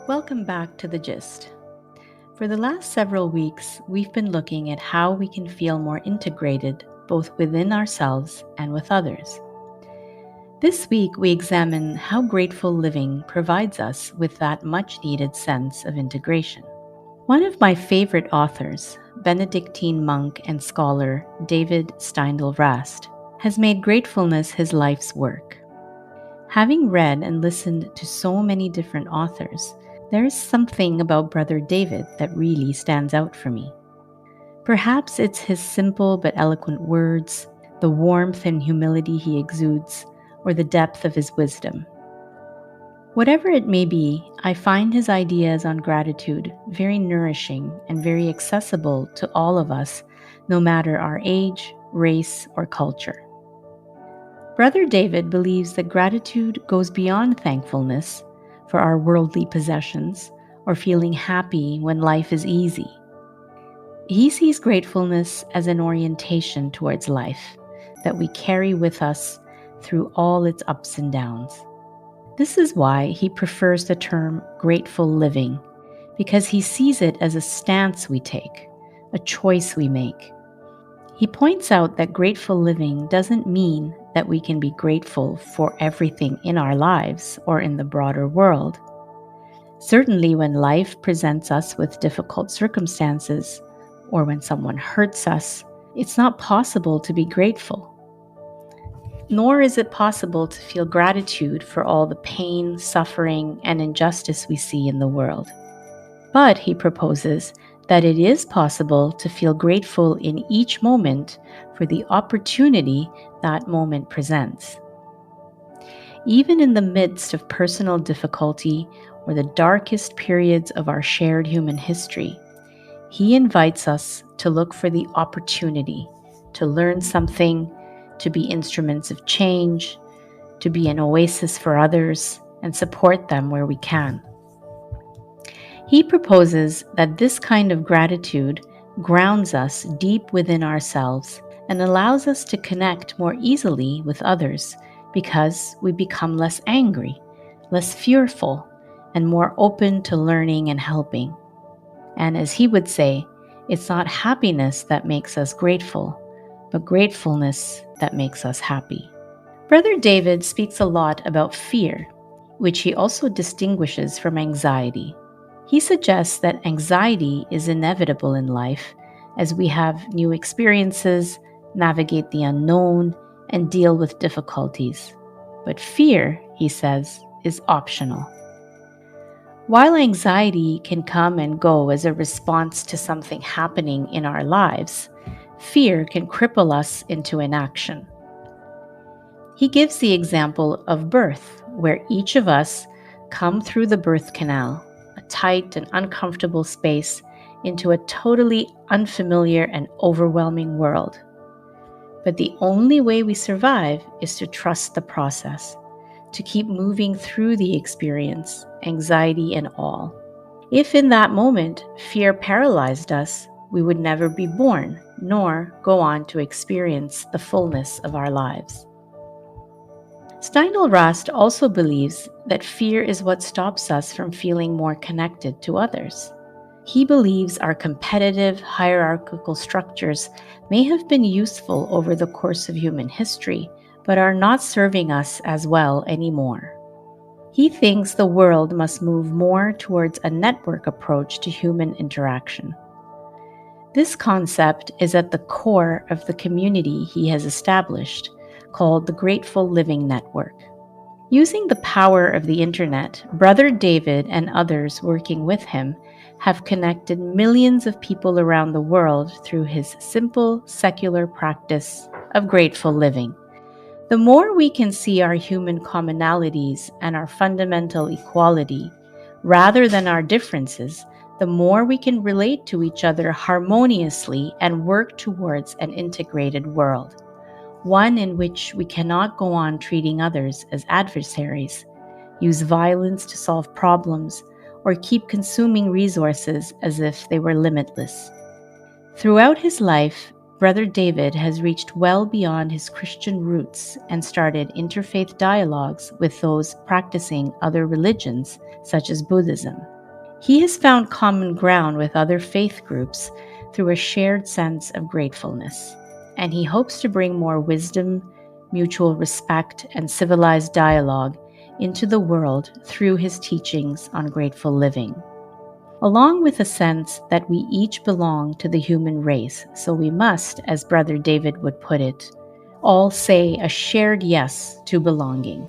Welcome back to The Gist. For the last several weeks, we've been looking at how we can feel more integrated both within ourselves and with others. This week, we examine how grateful living provides us with that much needed sense of integration. One of my favorite authors, Benedictine monk and scholar David Steindl-Rast, has made gratefulness his life's work. Having read and listened to so many different authors, there is something about Brother David that really stands out for me. Perhaps it's his simple but eloquent words, the warmth and humility he exudes, or the depth of his wisdom. Whatever it may be, I find his ideas on gratitude very nourishing and very accessible to all of us, no matter our age, race, or culture. Brother David believes that gratitude goes beyond thankfulness for our worldly possessions or feeling happy when life is easy. He sees gratefulness as an orientation towards life that we carry with us through all its ups and downs. This is why he prefers the term grateful living, because he sees it as a stance we take, a choice we make. He points out that grateful living doesn't mean that we can be grateful for everything in our lives or in the broader world. Certainly, when life presents us with difficult circumstances or when someone hurts us, it's not possible to be grateful. Nor is it possible to feel gratitude for all the pain, suffering, and injustice we see in the world. But he proposes that it is possible to feel grateful in each moment for the opportunity that moment presents. Even in the midst of personal difficulty or the darkest periods of our shared human history, he invites us to look for the opportunity to learn something, to be instruments of change, to be an oasis for others, and support them where we can. He proposes that this kind of gratitude grounds us deep within ourselves and allows us to connect more easily with others because we become less angry, less fearful, and more open to learning and helping. And as he would say, it's not happiness that makes us grateful, but gratefulness that makes us happy. Brother David speaks a lot about fear, which he also distinguishes from anxiety. He suggests that anxiety is inevitable in life as we have new experiences, navigate the unknown, and deal with difficulties. But fear, he says, is optional. While anxiety can come and go as a response to something happening in our lives, fear can cripple us into inaction. He gives the example of birth, where each of us come through the birth canal, a tight and uncomfortable space, into a totally unfamiliar and overwhelming world. But the only way we survive is to trust the process, to keep moving through the experience, anxiety and all. If in that moment fear paralyzed us, we would never be born, nor go on to experience the fullness of our lives. Steindl-Rast also believes that fear is what stops us from feeling more connected to others. He believes our competitive, hierarchical structures may have been useful over the course of human history, but are not serving us as well anymore. He thinks the world must move more towards a network approach to human interaction. This concept is at the core of the community he has established, called the Grateful Living Network. Using the power of the internet, Brother David and others working with him have connected millions of people around the world through his simple, secular practice of grateful living. The more we can see our human commonalities and our fundamental equality, rather than our differences, the more we can relate to each other harmoniously and work towards an integrated world. One in which we cannot go on treating others as adversaries, use violence to solve problems, or keep consuming resources as if they were limitless. Throughout his life, Brother David has reached well beyond his Christian roots and started interfaith dialogues with those practicing other religions, such as Buddhism. He has found common ground with other faith groups through a shared sense of gratefulness, and he hopes to bring more wisdom, mutual respect, and civilized dialogue into the world through his teachings on grateful living. Along with a sense that we each belong to the human race, so we must, as Brother David would put it, all say a shared yes to belonging.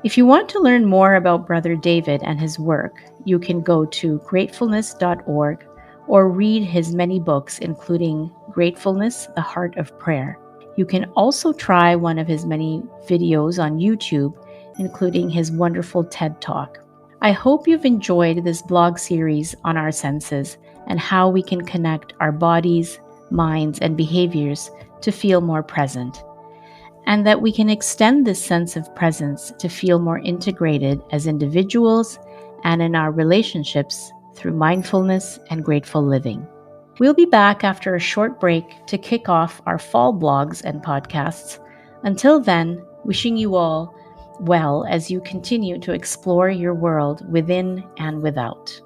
If you want to learn more about Brother David and his work, you can go to gratefulness.org or read his many books, including Gratefulness, the Heart of Prayer. You can also try one of his many videos on YouTube, including his wonderful TED Talk. I hope you've enjoyed this blog series on our senses and how we can connect our bodies, minds, and behaviors to feel more present, and that we can extend this sense of presence to feel more integrated as individuals and in our relationships through mindfulness and grateful living. We'll be back after a short break to kick off our fall blogs and podcasts. Until then, wishing you all well as you continue to explore your world within and without.